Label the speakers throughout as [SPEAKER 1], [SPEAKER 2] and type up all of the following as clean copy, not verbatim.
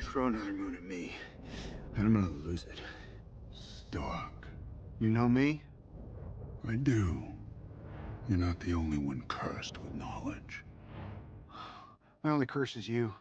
[SPEAKER 1] throw another moon at me, and I'm gonna lose it.
[SPEAKER 2] Stark.
[SPEAKER 1] You know me?
[SPEAKER 2] I do. You're not the only one cursed with knowledge.
[SPEAKER 1] My only curse is you.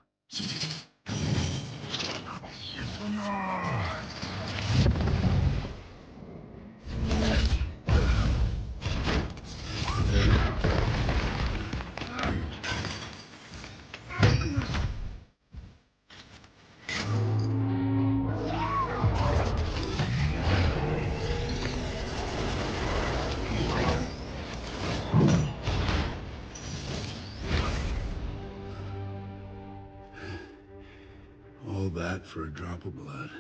[SPEAKER 2] All that for a drop of blood.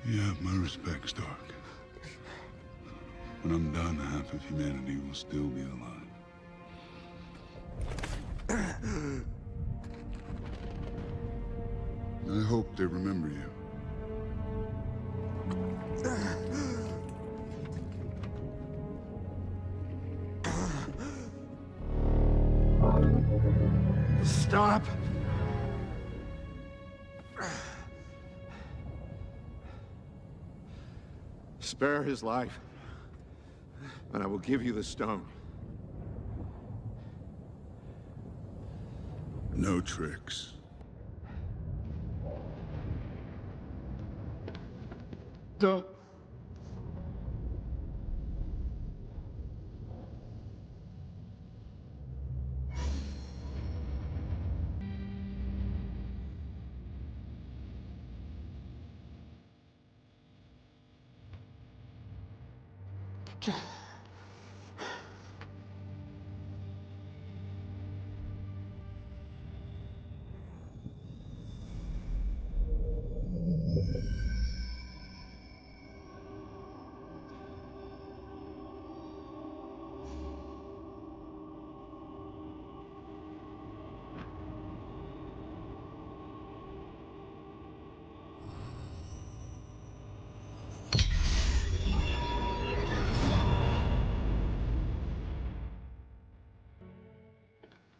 [SPEAKER 2] You have my respect, Stark. When I'm done, half of humanity will still be alive. I hope they remember you.
[SPEAKER 1] Stop! Spare his life, and I will give you the stone.
[SPEAKER 2] No tricks.
[SPEAKER 1] Don't.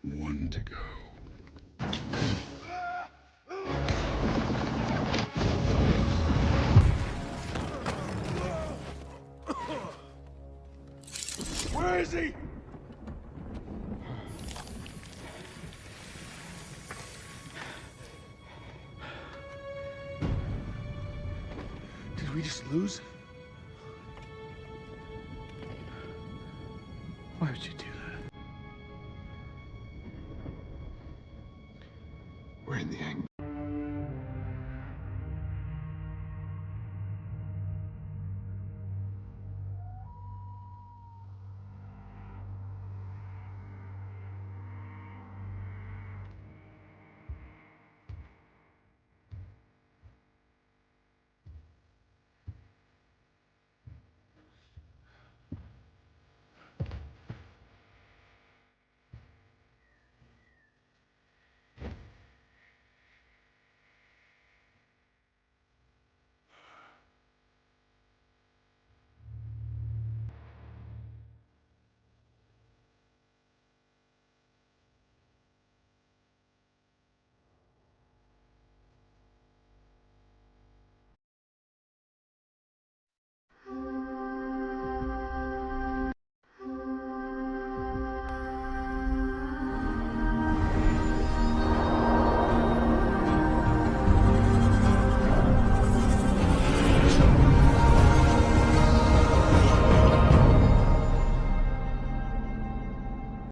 [SPEAKER 2] One to go.
[SPEAKER 1] Where is he? Did we just lose? Why would you do that? We're in the end.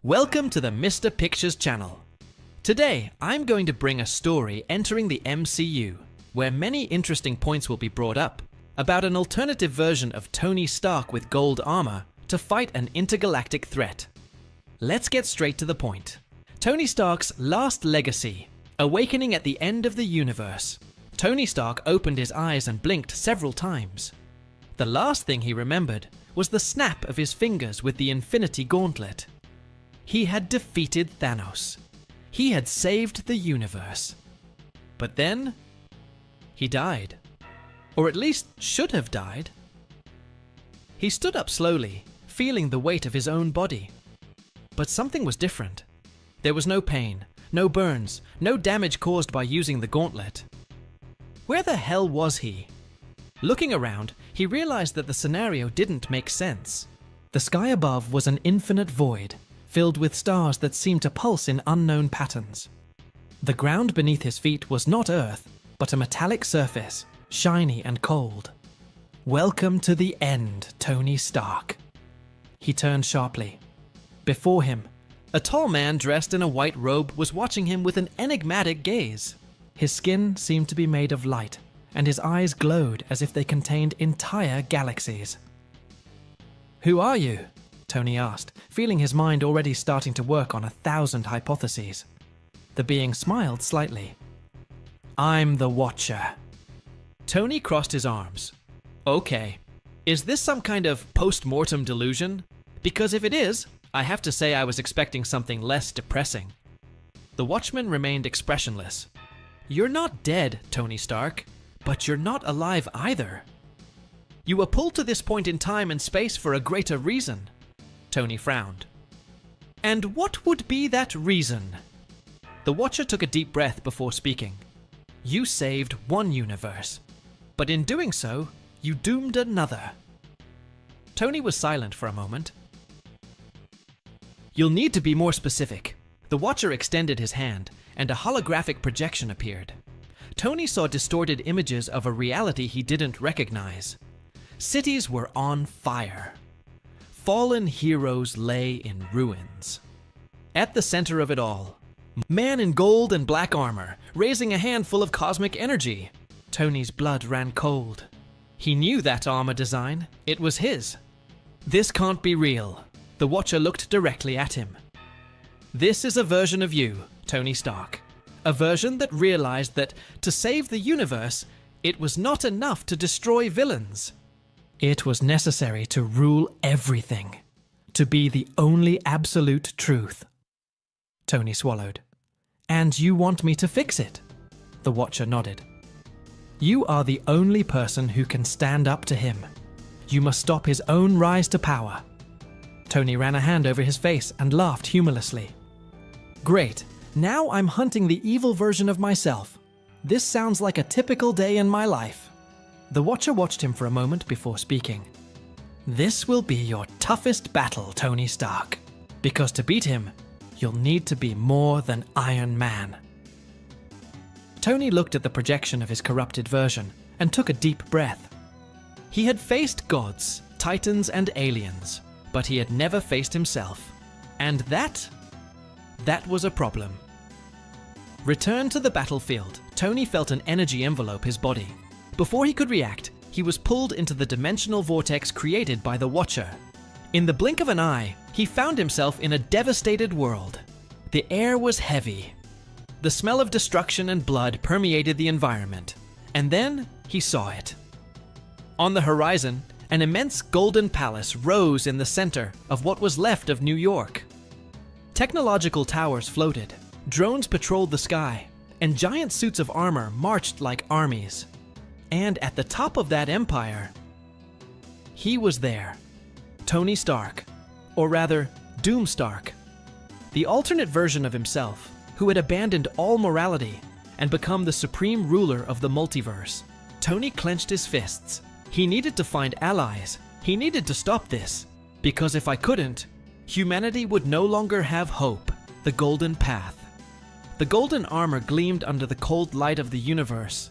[SPEAKER 3] Welcome to the Mr. Pictures channel. Today, I'm going to bring a story entering the MCU, where many interesting points will be brought up about an alternative version of Tony Stark with gold armor to fight an intergalactic threat. Let's get straight to the point. Tony Stark's last legacy, awakening at the end of the universe. Tony Stark opened his eyes and blinked several times. The last thing he remembered was the snap of his fingers with the Infinity Gauntlet. He had defeated Thanos. He had saved the universe. But then, he died. Or at least should have died. He stood up slowly, feeling the weight of his own body. But something was different. There was no pain, no burns, no damage caused by using the gauntlet. Where the hell was he? Looking around, he realized that the scenario didn't make sense. The sky above was an infinite void, filled with stars that seemed to pulse in unknown patterns. The ground beneath his feet was not Earth, but a metallic surface, shiny and cold. Welcome to the end, Tony Stark. He turned sharply. Before him, a tall man dressed in a white robe was watching him with an enigmatic gaze. His skin seemed to be made of light, and his eyes glowed as if they contained entire galaxies. "Who are you?" Tony asked, feeling his mind already starting to work on 1,000 hypotheses. The being smiled slightly. "I'm the Watcher." Tony crossed his arms. "Okay, is this some kind of post-mortem delusion? Because if it is, I have to say I was expecting something less depressing." The Watchman remained expressionless. "You're not dead, Tony Stark, but you're not alive either. You were pulled to this point in time and space for a greater reason." Tony frowned. "And what would be that reason?" The Watcher took a deep breath before speaking. "You saved one universe, but in doing so, you doomed another." Tony was silent for a moment. "You'll need to be more specific." The Watcher extended his hand, and a holographic projection appeared. Tony saw distorted images of a reality he didn't recognize. Cities were on fire. Fallen heroes lay in ruins. At the center of it all, man in gold and black armor, raising a handful of cosmic energy. Tony's blood ran cold. He knew that armor design. It was his. "This can't be real." The Watcher looked directly at him. "This is a version of you, Tony Stark. A version that realized that to save the universe, it was not enough to destroy villains. It was necessary to rule everything, to be the only absolute truth." Tony swallowed. "And you want me to fix it?" The Watcher nodded. "You are the only person who can stand up to him. You must stop his own rise to power." Tony ran a hand over his face and laughed humorlessly. "Great. Now I'm hunting the evil version of myself. This sounds like a typical day in my life." The Watcher watched him for a moment before speaking. "This will be your toughest battle, Tony Stark. Because to beat him, you'll need to be more than Iron Man." Tony looked at the projection of his corrupted version and took a deep breath. He had faced gods, titans, and aliens, but he had never faced himself. And that was a problem. Returned to the battlefield, Tony felt an energy envelope his body. Before he could react, he was pulled into the dimensional vortex created by the Watcher. In the blink of an eye, he found himself in a devastated world. The air was heavy. The smell of destruction and blood permeated the environment. And then he saw it. On the horizon, an immense golden palace rose in the center of what was left of New York. Technological towers floated, drones patrolled the sky, and giant suits of armor marched like armies. And at the top of that empire, he was there. Tony Stark, or rather, Doom Stark. The alternate version of himself, who had abandoned all morality and become the supreme ruler of the multiverse. Tony clenched his fists. He needed to find allies. He needed to stop this. Because if I couldn't, humanity would no longer have hope. The golden path. The golden armor gleamed under the cold light of the universe.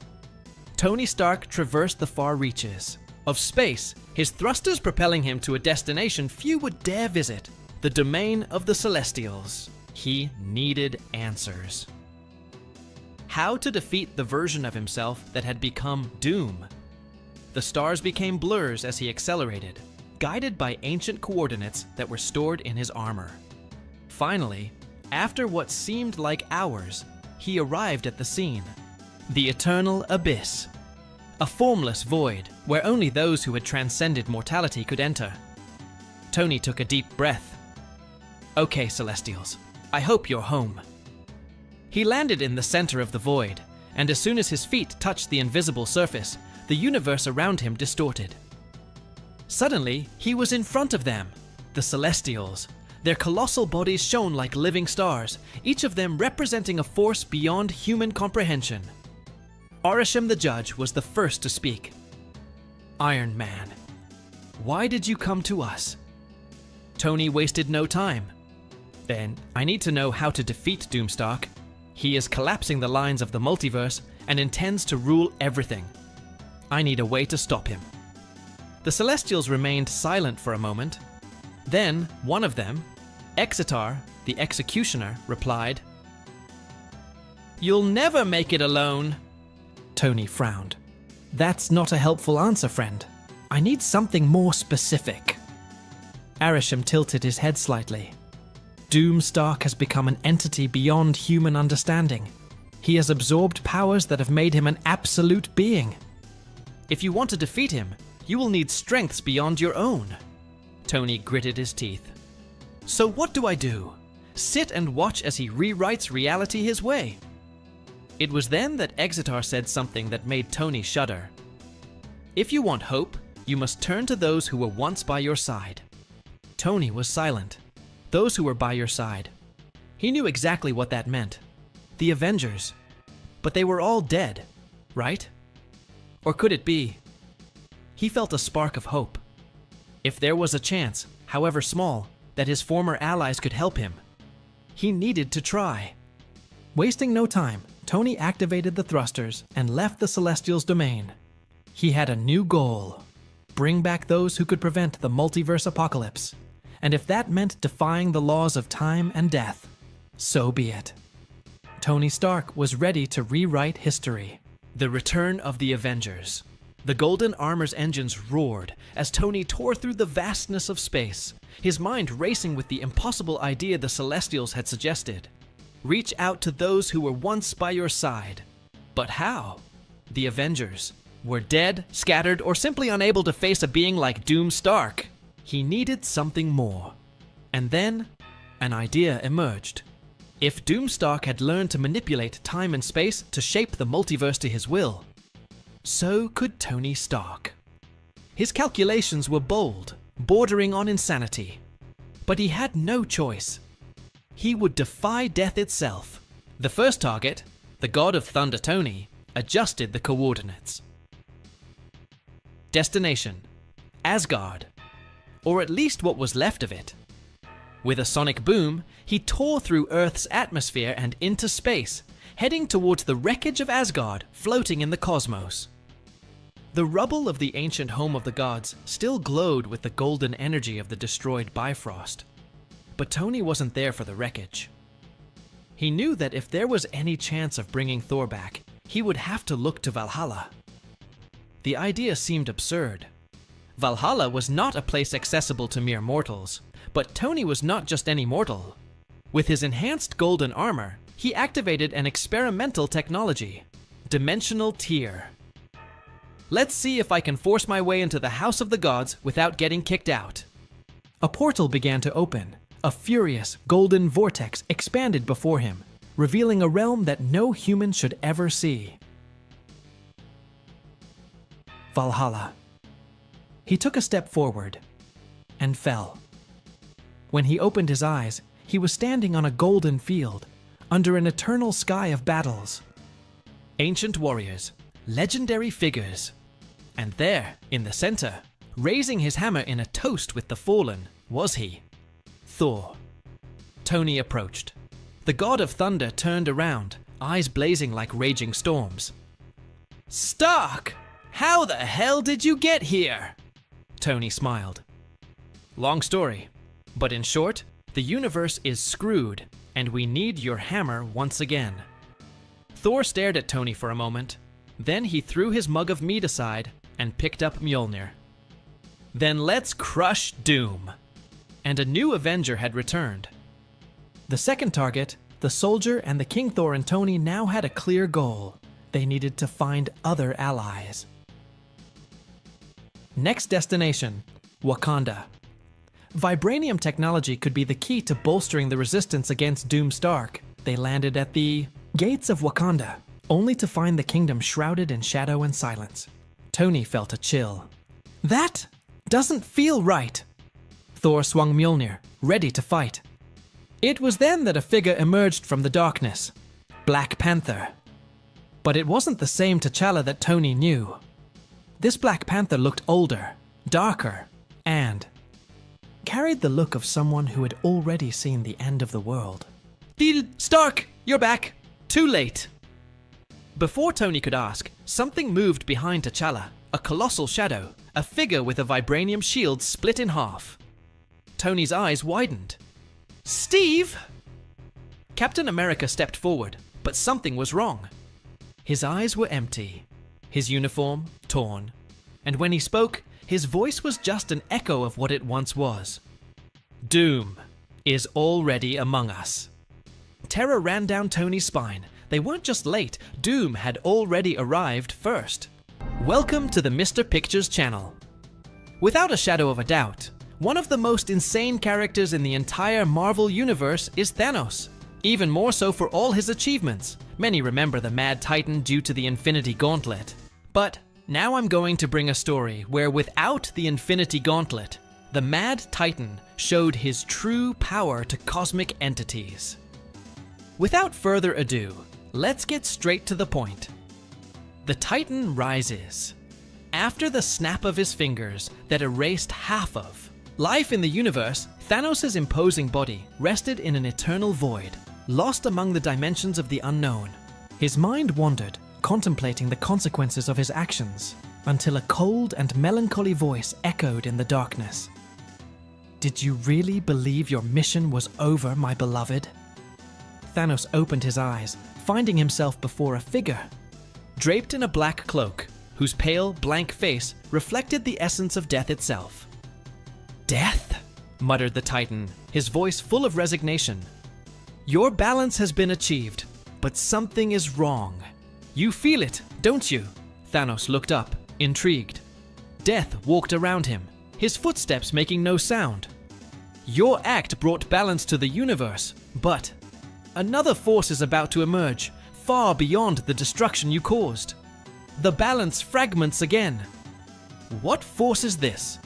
[SPEAKER 3] Tony Stark traversed the far reaches of space, his thrusters propelling him to a destination few would dare visit, the domain of the Celestials. He needed answers. how to defeat the version of himself that had become Doom. The stars became blurs as he accelerated, guided by ancient coordinates that were stored in his armor. Finally, after what seemed like hours, he arrived at the scene. The Eternal Abyss. A formless void where only those who had transcended mortality could enter. Tony took a deep breath. Okay, Celestials, I hope you're home. He landed in the center of the void, and as soon as his feet touched the invisible surface, the universe around him distorted. Suddenly, he was in front of them, the Celestials. Their colossal bodies shone like living stars, each of them representing a force beyond human comprehension. Arishem the Judge was the first to speak. Iron Man, why did you come to us? Tony wasted no time. Then, I need to know how to defeat Doomstark. He is collapsing the lines of the multiverse and intends to rule everything. I need a way to stop him. The Celestials remained silent for a moment. Then, one of them, Exitar, the Executioner, replied, "You'll never make it alone." Tony frowned. That's not a helpful answer, friend. I need something more specific. Arishem tilted his head slightly. Doomstark has become an entity beyond human understanding. He has absorbed powers that have made him an absolute being. If you want to defeat him, you will need strengths beyond your own. Tony gritted his teeth. So what do I do? Sit and watch as he rewrites reality his way? It was then that Exitar said something that made Tony shudder. If you want hope, you must turn to those who were once by your side. Tony was silent. Those who were by your side. He knew exactly what that meant. The Avengers. But they were all dead, right? Or could it be? He felt a spark of hope. If there was a chance, however small, that his former allies could help him, he needed to try. Wasting no time, Tony activated the thrusters and left the Celestials' domain. He had a new goal. Bring back those who could prevent the multiverse apocalypse. And if that meant defying the laws of time and death, so be it. Tony Stark was ready to rewrite history. The return of the Avengers. The Golden Armor's engines roared as Tony tore through the vastness of space, his mind racing with the impossible idea the Celestials had suggested. Reach out to those who were once by your side. But how? The Avengers were dead, scattered, or simply unable to face a being like Doomstark. He needed something more. And then, an idea emerged. If Doomstark had learned to manipulate time and space to shape the multiverse to his will, so could Tony Stark. His calculations were bold, bordering on insanity. But he had no choice. He would defy death itself. The first target, the God of Thunder Tony, adjusted the coordinates. Destination: Asgard. Or at least what was left of it. With a sonic boom, he tore through Earth's atmosphere and into space, heading towards the wreckage of Asgard floating in the cosmos. The rubble of the ancient home of the gods still glowed with the golden energy of the destroyed Bifrost. But Tony wasn't there for the wreckage. He knew that if there was any chance of bringing Thor back, he would have to look to Valhalla. The idea seemed absurd. Valhalla was not a place accessible to mere mortals, but Tony was not just any mortal. With his enhanced golden armor, he activated an experimental technology, Dimensional Tier. Let's see if I can force my way into the House of the Gods without getting kicked out. A portal began to open. A furious, golden vortex expanded before him, revealing a realm that no human should ever see. Valhalla. He took a step forward and fell. When he opened his eyes, he was standing on a golden field, under an eternal sky of battles. Ancient warriors, legendary figures. And there, in the center, raising his hammer in a toast with the fallen, was he, Thor. Tony approached. The God of Thunder turned around, eyes blazing like raging storms. "Stark! How the hell did you get here?" Tony smiled. Long story, but in short, the universe is screwed, and we need your hammer once again. Thor stared at Tony for a moment. Then he threw his mug of mead aside and picked up Mjolnir. Then let's crush Doom. And a new Avenger had returned. The second target, the soldier and the King Thor and Tony now had a clear goal. They needed to find other allies. Next destination, Wakanda. Vibranium technology could be the key to bolstering the resistance against Doom Stark. They landed at the gates of Wakanda, only to find the kingdom shrouded in shadow and silence. Tony felt a chill. That doesn't feel right. Thor swung Mjolnir, ready to fight. It was then that a figure emerged from the darkness. Black Panther. But it wasn't the same T'Challa that Tony knew. This Black Panther looked older, darker, and carried the look of someone who had already seen the end of the world. Stark, you're back. Too late. Before Tony could ask, something moved behind T'Challa, a colossal shadow, a figure with a vibranium shield split in half. Tony's eyes widened. Steve! Captain America stepped forward, but something was wrong. His eyes were empty, his uniform torn, and when he spoke, his voice was just an echo of what it once was. Doom is already among us. Terror ran down Tony's spine. They weren't just late, Doom had already arrived first. Welcome to the Mr. Pictures channel. Without a shadow of a doubt, one of the most insane characters in the entire Marvel universe is Thanos. Even more so for all his achievements. Many remember the Mad Titan due to the Infinity Gauntlet. But now I'm going to bring a story where without the Infinity Gauntlet, the Mad Titan showed his true power to cosmic entities. Without further ado, let's get straight to the point. The Titan rises. After the snap of his fingers that erased half of life in the universe, Thanos' imposing body rested in an eternal void, lost among the dimensions of the unknown. His mind wandered, contemplating the consequences of his actions, until a cold and melancholy voice echoed in the darkness. Did you really believe your mission was over, my beloved? Thanos opened his eyes, finding himself before a figure, draped in a black cloak, whose pale, blank face reflected the essence of death itself. Death? Muttered the Titan, his voice full of resignation. Your balance has been achieved, but something is wrong. You feel it, don't you? Thanos looked up, intrigued. Death walked around him, his footsteps making no sound. Your act brought balance to the universe, but another force is about to emerge, far beyond the destruction you caused. The balance fragments again. What force is this?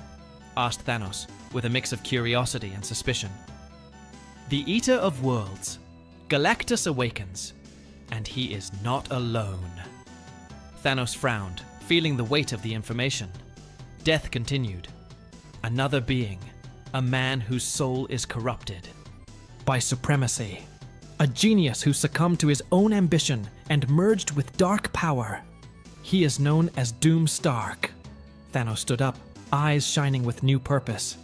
[SPEAKER 3] Asked Thanos, with a mix of curiosity and suspicion. The Eater of Worlds. Galactus awakens, and he is not alone. Thanos frowned, feeling the weight of the information. Death continued. Another being, a man whose soul is corrupted by supremacy. A genius who succumbed to his own ambition and merged with dark power. He is known as Doom Stark. Thanos stood up, eyes shining with new purpose.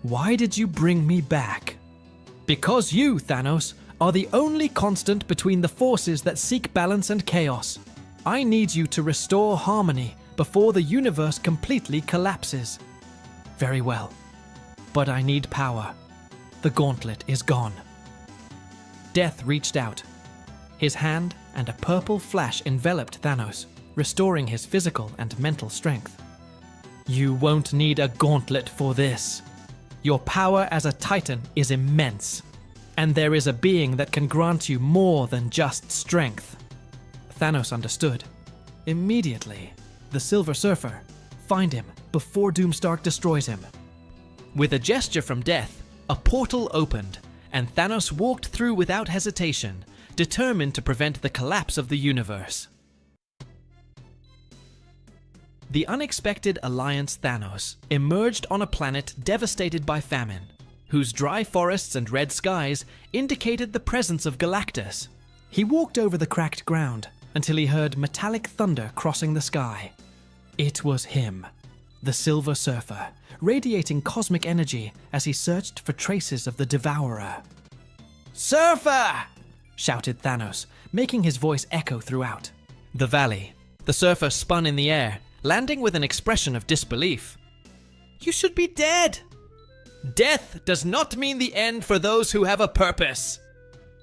[SPEAKER 3] Why did you bring me back? Because you, Thanos, are the only constant between the forces that seek balance and chaos. I need you to restore harmony before the universe completely collapses. Very well, but I need power. The gauntlet is gone. Death reached out. His hand and a purple flash enveloped Thanos, restoring his physical and mental strength. You won't need a gauntlet for this. Your power as a Titan is immense, and there is a being that can grant you more than just strength. Thanos understood. Immediately, the Silver Surfer. Find him before Doomstark destroys him. With a gesture from Death, a portal opened, and Thanos walked through without hesitation, determined to prevent the collapse of the universe. The unexpected Alliance Thanos emerged on a planet devastated by famine, whose dry forests and red skies indicated the presence of Galactus. He walked over the cracked ground until he heard metallic thunder crossing the sky. It was him, the Silver Surfer, radiating cosmic energy as he searched for traces of the Devourer. Surfer! shouted Thanos, making his voice echo throughout the valley. The surfer spun in the air, landing with an expression of disbelief. "You should be dead!" "Death does not mean the end for those who have a purpose."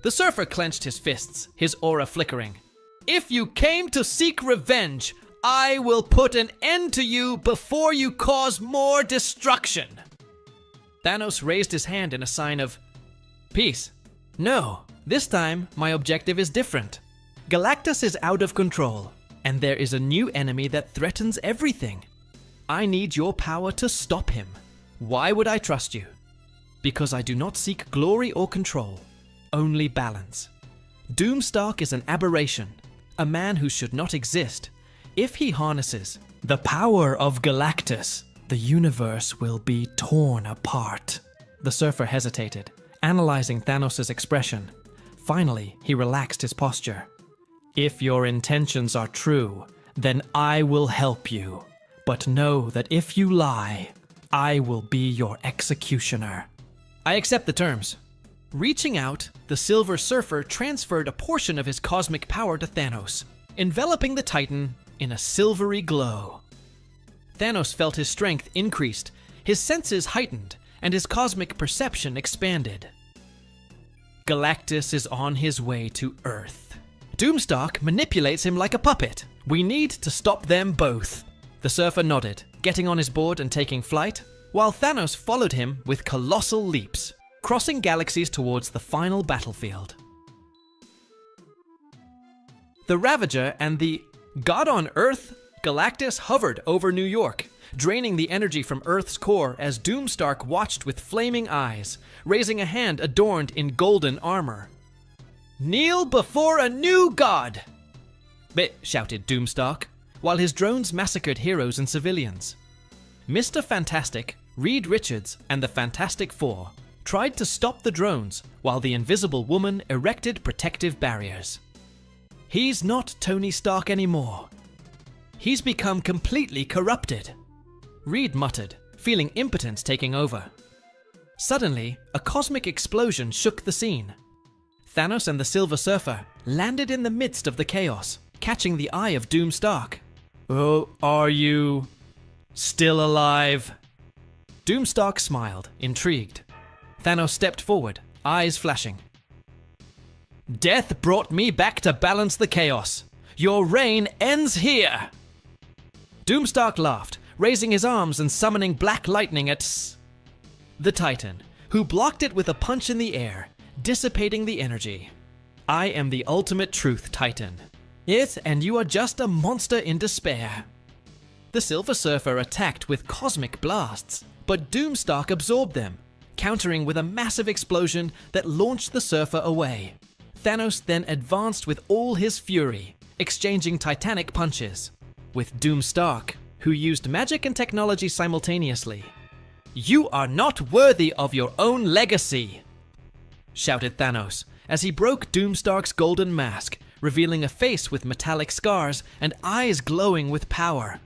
[SPEAKER 3] The surfer clenched his fists, his aura flickering. "If you came to seek revenge, I will put an end to you before you cause more destruction." Thanos raised his hand in a sign of peace. "No, this time my objective is different. Galactus is out of control, and there is a new enemy that threatens everything. I need your power to stop him. Why would I trust you? Because I do not seek glory or control, only balance. Doomstark is an aberration, a man who should not exist. If he harnesses the power of Galactus, the universe will be torn apart." The surfer hesitated, analyzing Thanos' expression. Finally, he relaxed his posture. "If your intentions are true, then I will help you. But know that if you lie, I will be your executioner." "I accept the terms." Reaching out, the Silver Surfer transferred a portion of his cosmic power to Thanos, enveloping the Titan in a silvery glow. Thanos felt his strength increased, his senses heightened, and his cosmic perception expanded. Galactus is on his way to Earth. Doomstark manipulates him like a puppet. We need to stop them both. The surfer nodded, getting on his board and taking flight, while Thanos followed him with colossal leaps, crossing galaxies towards the final battlefield. The Ravager and the God on Earth, Galactus hovered over New York, draining the energy from Earth's core as Doomstark watched with flaming eyes, raising a hand adorned in golden armor. "Kneel before a new god!" shouted Doomstark, while his drones massacred heroes and civilians. Mr. Fantastic, Reed Richards, and the Fantastic Four tried to stop the drones while the Invisible Woman erected protective barriers. "He's not Tony Stark anymore. He's become completely corrupted," Reed muttered, feeling impotence taking over. Suddenly, a cosmic explosion shook the scene. Thanos and the Silver Surfer landed in the midst of the chaos, catching the eye of Doomstark. "Oh, are you still alive?" Doomstark smiled, intrigued. Thanos stepped forward, eyes flashing. "Death brought me back to balance the chaos. Your reign ends here!" Doomstark laughed, raising his arms and summoning black lightning at the Titan, who blocked it with a punch in the air, dissipating the energy. "I am the ultimate truth, Titan. It and you are just a monster in despair." The Silver Surfer attacked with cosmic blasts, but Doomstark absorbed them, countering with a massive explosion that launched the surfer away. Thanos then advanced with all his fury, exchanging titanic punches, with Doomstark, who used magic and technology simultaneously. "You are not worthy of your own legacy!" shouted Thanos, as he broke Doomstark's golden mask, revealing a face with metallic scars and eyes glowing with power.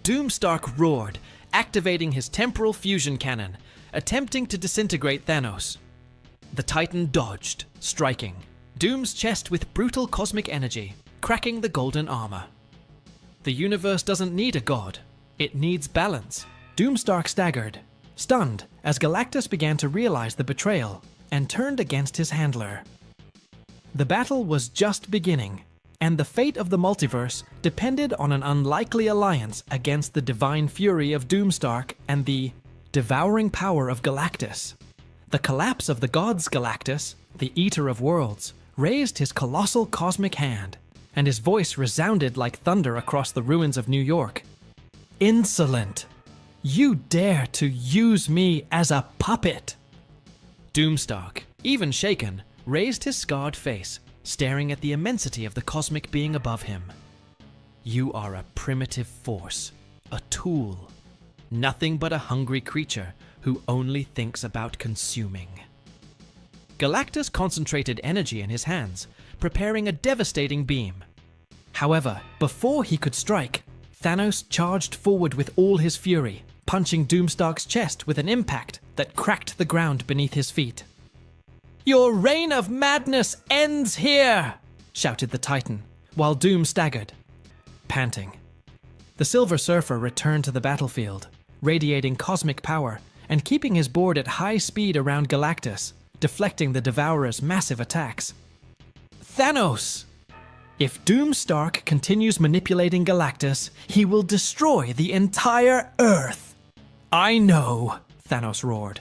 [SPEAKER 3] Doomstark roared, activating his temporal fusion cannon, attempting to disintegrate Thanos. The Titan dodged, striking Doom's chest with brutal cosmic energy, cracking the golden armor. The universe doesn't need a god, it needs balance. Doomstark staggered, stunned, as Galactus began to realize the betrayal, and turned against his handler. The battle was just beginning, and the fate of the multiverse depended on an unlikely alliance against the divine fury of Doomstark and the devouring power of Galactus. The collapse of the gods Galactus, the Eater of Worlds, raised his colossal cosmic hand, and his voice resounded like thunder across the ruins of New York. "Insolent! You dare to use me as a puppet!" Doomstark, even shaken, raised his scarred face, staring at the immensity of the cosmic being above him. "You are a primitive force, a tool, nothing but a hungry creature who only thinks about consuming." Galactus concentrated energy in his hands, preparing a devastating beam. However, before he could strike, Thanos charged forward with all his fury, punching Doomstark's chest with an impact that cracked the ground beneath his feet. Your reign of madness ends here, shouted the Titan, while Doom staggered, panting. The Silver Surfer returned to the battlefield, radiating cosmic power and keeping his board at high speed around Galactus, deflecting the Devourer's massive attacks. Thanos! If Doom Stark continues manipulating Galactus, he will destroy the entire Earth. I know, Thanos roared.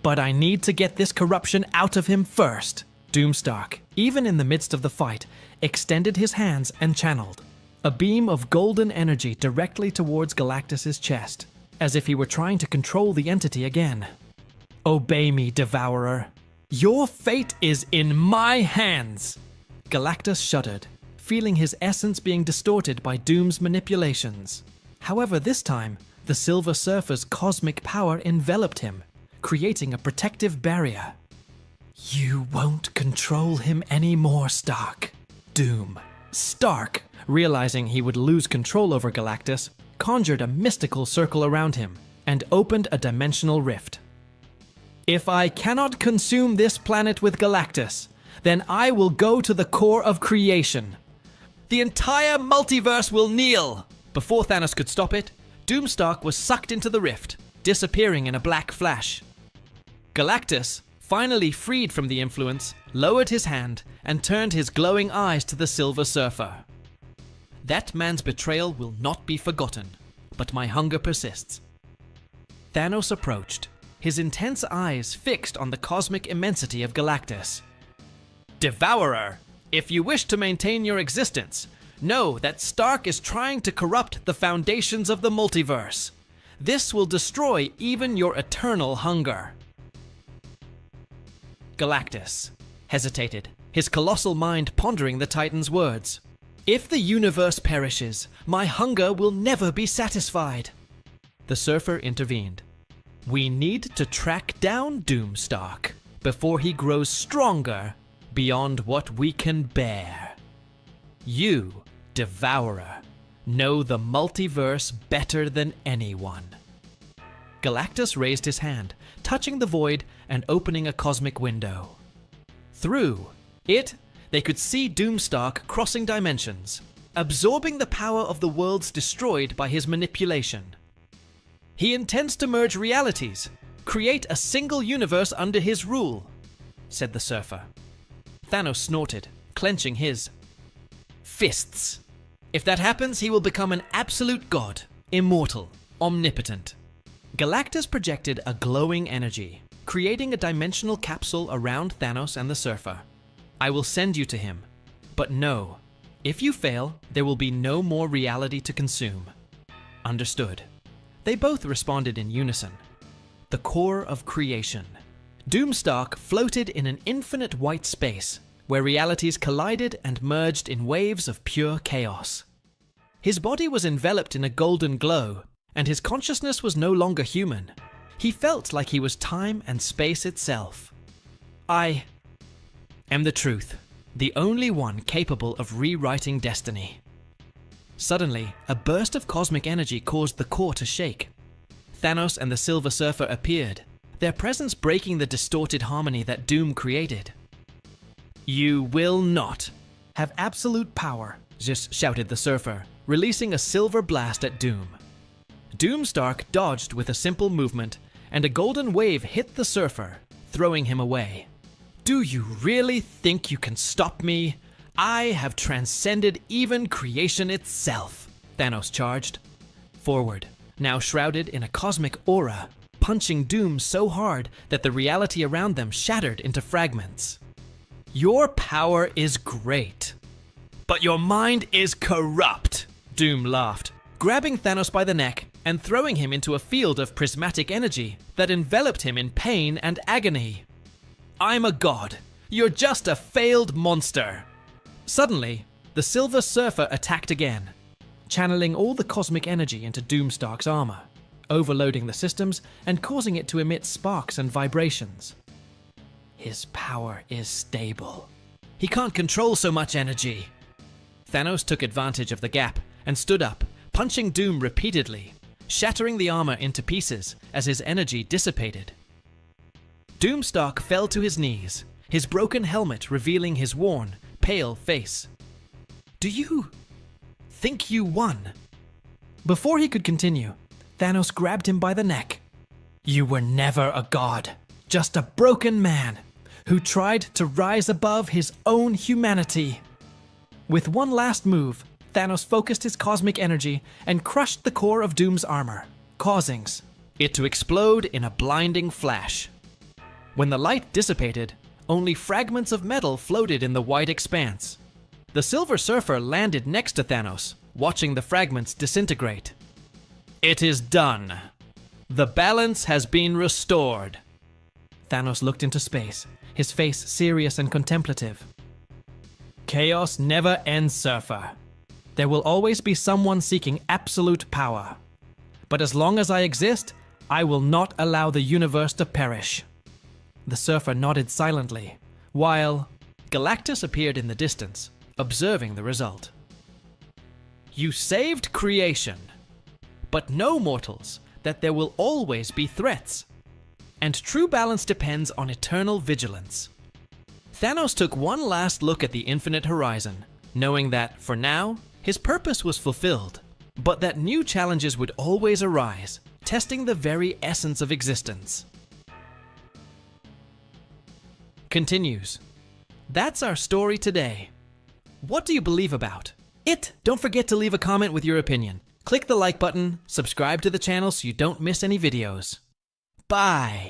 [SPEAKER 3] But I need to get this corruption out of him first. Doom Stark, even in the midst of the fight, extended his hands and channeled a beam of golden energy directly towards Galactus's chest, as if he were trying to control the entity again. Obey me, Devourer. Your fate is in my hands. Galactus shuddered, feeling his essence being distorted by Doom's manipulations. However, this time, the Silver Surfer's cosmic power enveloped him, creating a protective barrier. You won't control him anymore, Stark. Doom. Stark, realizing he would lose control over Galactus, conjured a mystical circle around him and opened a dimensional rift. If I cannot consume this planet with Galactus, then I will go to the core of creation. The entire multiverse will kneel! Before Thanos could stop it, Doomstark was sucked into the rift, disappearing in a black flash. Galactus, finally freed from the influence, lowered his hand and turned his glowing eyes to the Silver Surfer. That man's betrayal will not be forgotten, but my hunger persists. Thanos approached, his intense eyes fixed on the cosmic immensity of Galactus. Devourer, if you wish to maintain your existence, know that Stark is trying to corrupt the foundations of the multiverse. This will destroy even your eternal hunger. Galactus hesitated, his colossal mind pondering the Titan's words. If the universe perishes, my hunger will never be satisfied. The Surfer intervened. We need to track down Doomstark before he grows stronger beyond what we can bear. You, Devourer, know the multiverse better than anyone. Galactus raised his hand, touching the void and opening a cosmic window. Through it, they could see Doomstark crossing dimensions, absorbing the power of the worlds destroyed by his manipulation. He intends to merge realities, create a single universe under his rule, said the Surfer. Thanos snorted, clenching his fists. If that happens, he will become an absolute god, immortal, omnipotent. Galactus projected a glowing energy, creating a dimensional capsule around Thanos and the Surfer. I will send you to him, but know, if you fail, there will be no more reality to consume. Understood. They both responded in unison. The core of creation. Doomstark floated in an infinite white space, where realities collided and merged in waves of pure chaos. His body was enveloped in a golden glow, and his consciousness was no longer human. He felt like he was time and space itself. I am the truth, the only one capable of rewriting destiny. Suddenly, a burst of cosmic energy caused the core to shake. Thanos and the Silver Surfer appeared, their presence breaking the distorted harmony that Doom created. You will not have absolute power, just shouted the Surfer, releasing a silver blast at Doom. Doomstark dodged with a simple movement, and a golden wave hit the Surfer, throwing him away. Do you really think you can stop me? I have transcended even creation itself, Thanos charged. Forward, now shrouded in a cosmic aura, punching Doom so hard that the reality around them shattered into fragments. Your power is great, but your mind is corrupt, Doom laughed, grabbing Thanos by the neck and throwing him into a field of prismatic energy that enveloped him in pain and agony. I'm a god. You're just a failed monster. Suddenly, the Silver Surfer attacked again, channeling all the cosmic energy into Doomstark's armor, overloading the systems and causing it to emit sparks and vibrations. His power is stable. He can't control so much energy. Thanos took advantage of the gap and stood up, punching Doom repeatedly, shattering the armor into pieces as his energy dissipated. Doomstark fell to his knees, his broken helmet revealing his worn, pale face. "Do you think you won?" Before he could continue, Thanos grabbed him by the neck. "You were never a god, just a broken man who tried to rise above his own humanity." With one last move, Thanos focused his cosmic energy and crushed the core of Doom's armor, causing it to explode in a blinding flash. When the light dissipated, only fragments of metal floated in the white expanse. The Silver Surfer landed next to Thanos, watching the fragments disintegrate. "It is done. The balance has been restored." Thanos looked into space, his face serious and contemplative. "Chaos never ends, Surfer. There will always be someone seeking absolute power. But as long as I exist, I will not allow the universe to perish." The Surfer nodded silently, while Galactus appeared in the distance, observing the result. "You saved creation, but know, mortals, that there will always be threats, and true balance depends on eternal vigilance." Thanos took one last look at the infinite horizon, knowing that, for now, his purpose was fulfilled, but that new challenges would always arise, testing the very essence of existence. Continues. That's our story today. What do you believe about it? Don't forget to leave a comment with your opinion. Click the like button, subscribe to the channel so you don't miss any videos. Bye!